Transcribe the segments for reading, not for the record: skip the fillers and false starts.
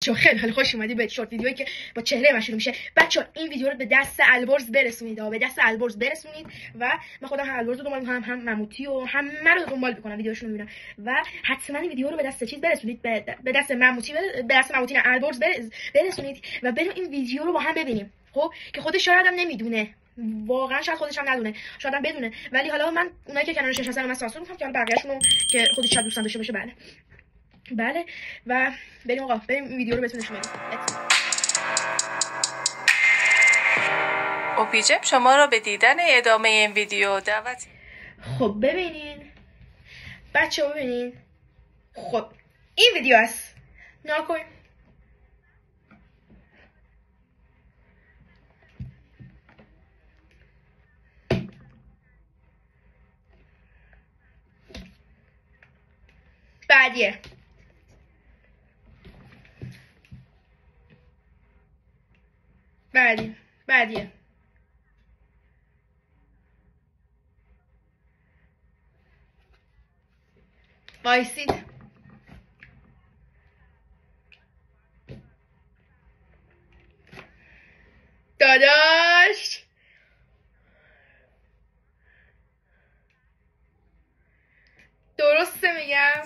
بچه‌ها خیلی خوش اومدی به شورت ویدیویی که با چهره من شروع میشه. بچه‌ها این ویدیو رو به دست البرز برسونید و من خودم هم البرز رو دنبال می‌کنم، هم مموتی و همه رو دنبال می‌کنم، ویدیوشون رو می‌بینم و حتما این ویدیو رو به دست چیز برسونید، به دست مموتی، نه البرز برسونید و بریم این ویدیو رو با هم ببینیم. خب که خودش شاید هم نمیدونه، واقعا شاید خودش هم ندونه، شاید هم بدونه، ولی حالا من اونایی که کنارش نشستن من سانسور می‌کنم که حالا بقیه‌شون که خودش شاید دوست داشته باشه. بله و بریم آقا، بریم این ویدیو رو بهتون نشون بدیم. اوپیجپ شما را به دیدن ادامه این ویدیو دعوت. خب ببینین بچه‌ها، ببینین. خب این ویدیو است، نگاه کن. بعدیه وایسید. داداش درسته میگم؟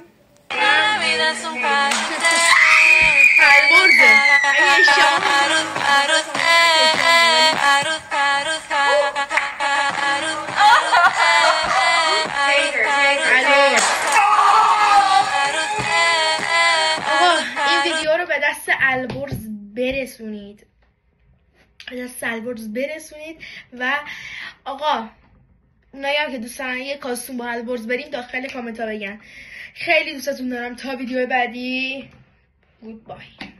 البرزه اگه این ویدیو رو به دست البرز برسونید و آقا اونایی هم که دوست دارن یه کاستوم با البرز بریم داخل کامنت ها بگن. خیلی دوستتون دارم. تا ویدیو بعدی، گود بای.